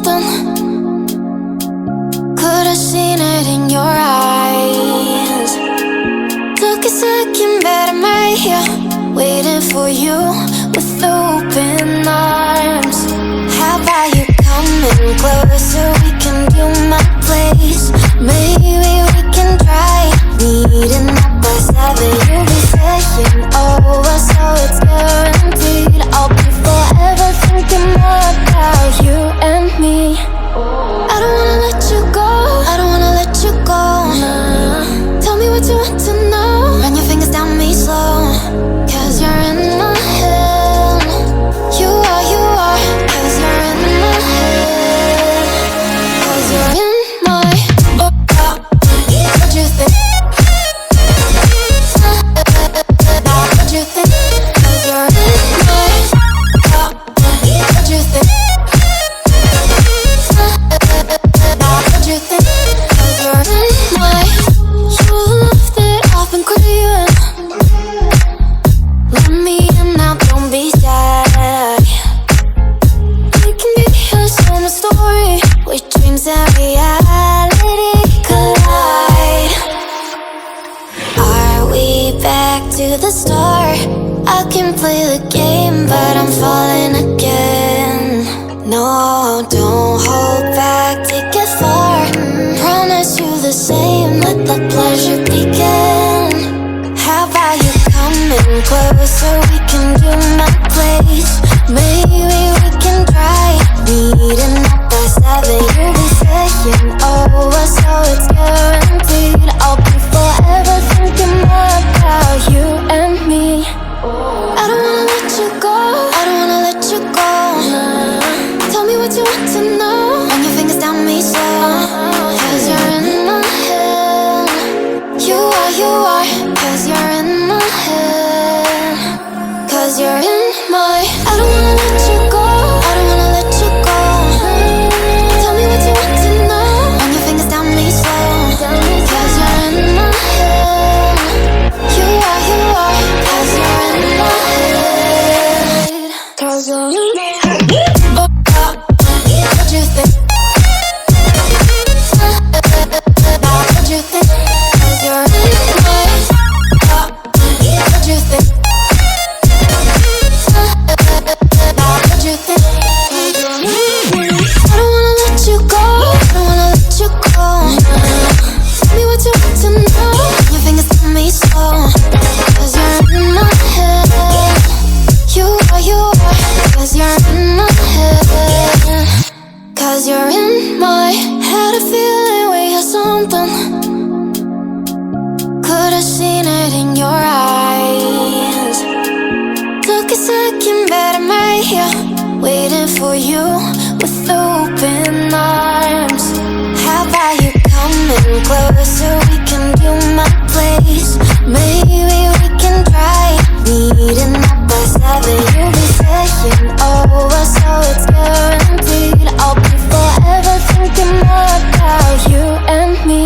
something. Could've seen it in your eyes. Took a second, but I'm right here, waiting for you with open arms. How about you coming closer? We can do my place. Maybe we can try meeting up by 7. You'll be saying over, so it's guaranteed. I'll be forever thinking more about you and me. I don't wanna let you go, I don't wanna let you go. Tell me what you want to know. Run your fingers down me slow, 'cause you're in my head. You are, 'cause you're in my head. 'Cause you're in my what you think? What you think? 'Cause you're in my what you think? What you think? 'Cause you're in my you love that I've been craving. Let me in now, don't be shy. We can be here, share my story, where dreams and reality collide. Are we back to the start? I can play the game, but I'm falling again. No, don't hold back, take it far. Promise you the same, let the pleasure begin. How about you coming closer? We can do my place. Maybe we can try meeting up by 7. You'll be saying over, so it's guaranteed. I'll be forever thinking more about you and me. I don't wanna let you go, I don't wanna let you go. Tell me what you want to know. Run your fingers down me slow, 'cause you're in my head. You are, 'cause you're in my head. 'Cause you're in my I don't wanna let you go, I don't wanna let you go. Tell me what you want to know. Run your fingers down me slow, 'cause you're in my head. You are, 'cause you're in my head. 'Cause you're in my head. What you think? What you think? 'Cause you're in my what you think? What you think? 'Cause you're in my I don't wanna let you go, I don't wanna let you go. Tell me what you want to know. Your fingers on me slow, 'cause you're in my head. You are, 'cause you're in my head. 'Cause you're in my had a feeling we had something. Could've seen it in your eyes. Took a second, but I'm right here, waiting for you with open arms. How about you coming closer? We can do my place. Maybe we can try meeting up by 7. You'll be saying over, so it's guaranteed. I'll be forever thinking more about you and me.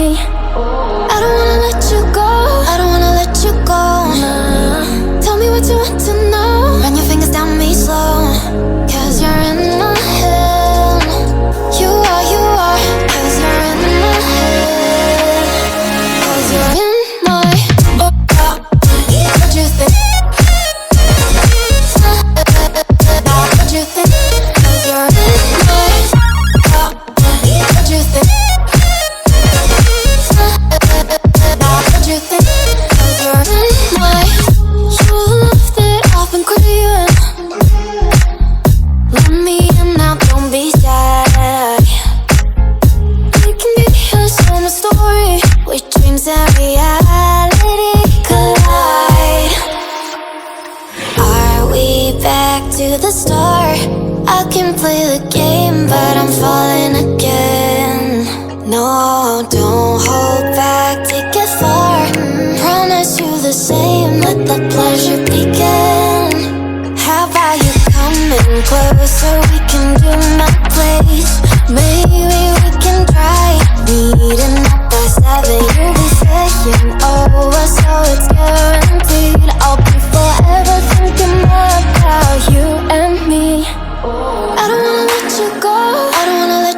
I don't wanna let you go, I don't wanna let you go. Tell me what you want to know. Run your fingers down me slow, 'cause you're in my head. You are, 'cause you're in my head. 'Cause you're in my what you think? What you think? 'Cause you're in my what you think? What you think? 'Cause you're in my you love that I've been craving. Let me in now, don't be shy. We can be here, share my story, where dreams and reality collide. Are we back to the start? I can play the game, but I'm falling again. No, don't hold back, take it far. Promise you the same, let the pleasure begin. How about you coming closer? We can do my place. Maybe we can try meeting up by 7. You'll be saying over, so it's guaranteed. I'll be forever thinking more about you and me. I don't wanna let you go, I don't wanna let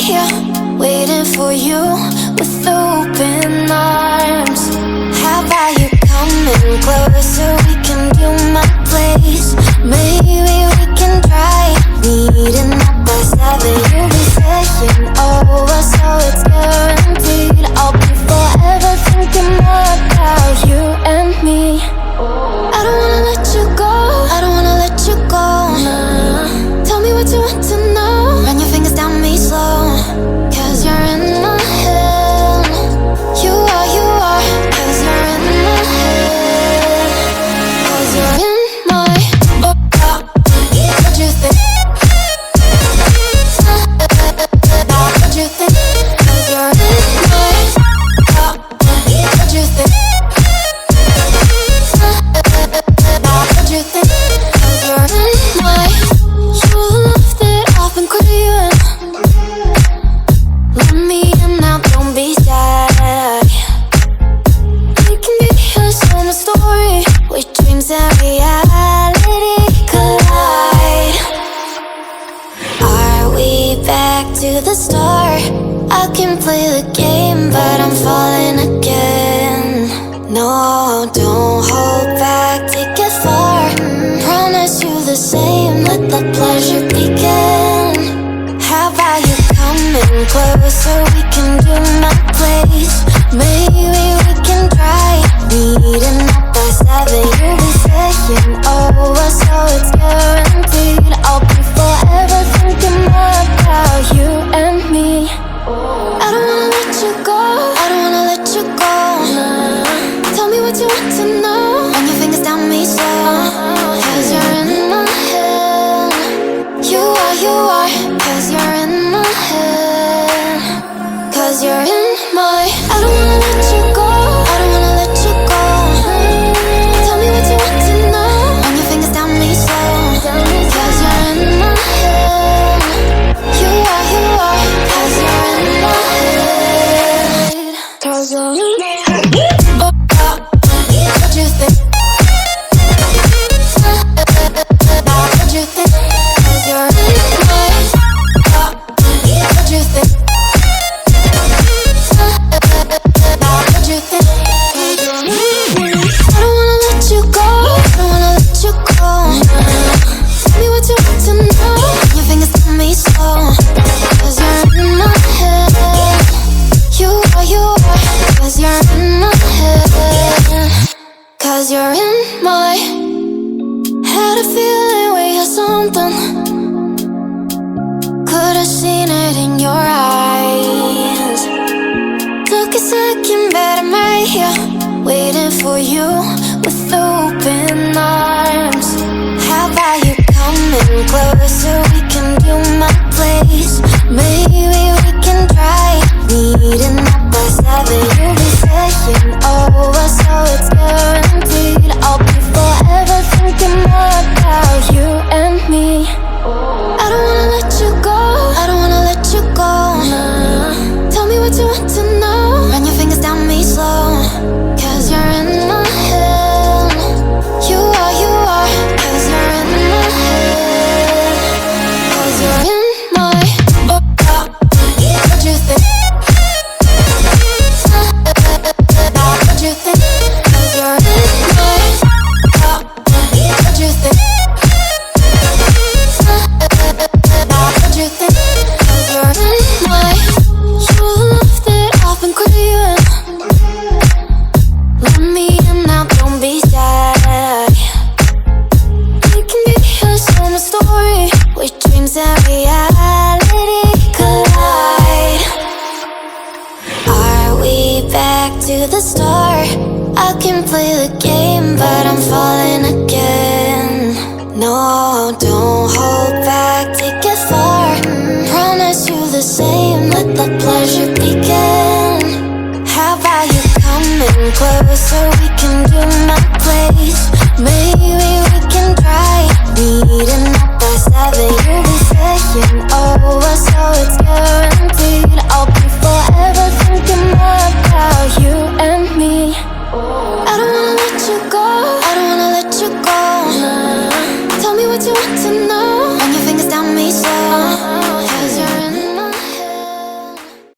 here, waiting for you with open arms. How about you coming closer? We can do my place. Maybe we can try meeting up by 7. You'll be saying over, so it's guaranteed. I'll be forever thinking more about you and me. I don't wanna let you go, I don't wanna let you go. Tell me what you want to know. Run your fingers down me slow, 'cause you're in my head. You are, 'cause you're in my head. 'Cause you're in my what you think? What you think? 'Cause you're in my what you think? What you think? 'Cause you're in my your love that I've been craving. Let me in now, don't be shy. We can be a summer story where dreams and reality collide. Are we back to the start? I can play the game, but I'm falling again. No, don't hold back, take it far. Promise you the same, let the pleasure begin. How about you coming closer? We can do my place. Maybe we can try meeting up by 7. You'll be saying over, so it's guaranteed. I'll be forever thinking more about you and me. I don't wanna let you go, I don't wanna let you go. Tell me what you want to know. Run your fingers down me slow, 'cause you're in my head. You are, 'cause you're in my head. 'Cause you're in my I don't wanna let you go, I don't wanna let you go. Tell me what you want to know. Run your fingers down me slow, 'cause you're in my head. You are, 'cause you're in my head. 'Cause you're in my head. What you think? What you think? 'Cause you're in my what you think? What you think? 'Cause you're in my I don't wanna let you go, I don't wanna let you go. Tell me what you want to know. Your fingers on me slow, 'cause you're in my head. You are, 'cause you're in my head. 'Cause you're in my had a feeling we had something. Could've seen it in your eyes. Took a second, but I'm right here, waiting for you with open arms. How about you coming closer? We can do my place. Maybe we can try meeting up by 7. You'll be saying over, so it's guaranteed. I'll be forever thinking more about you and me. I don't wanna let you go, I don't wanna let you go. Tell me what you want to know. Run your fingers down me slow, 'cause you're in my head. You are, 'cause you're in my head. 'Cause you're in my what you think? What you think? 'Cause you're in my what you think? What you think? 'Cause you're in my your love that I've been craving. Let me in now, don't be shy. We can be a summer story where dreams and reality collide. Are we back to the start? I can play the game, but I'm falling again. No, don't hold back, take it far. Promise you the same, let the pleasure begin. How about you coming closer? We can do my place. Maybe we can try meeting up by 7. You'll be saying over, so it's guaranteed. I'll be forever thinking more about you and me. I don't wanna let you go, I don't wanna let you go. Tell me what you want to know. Run your fingers down me slow,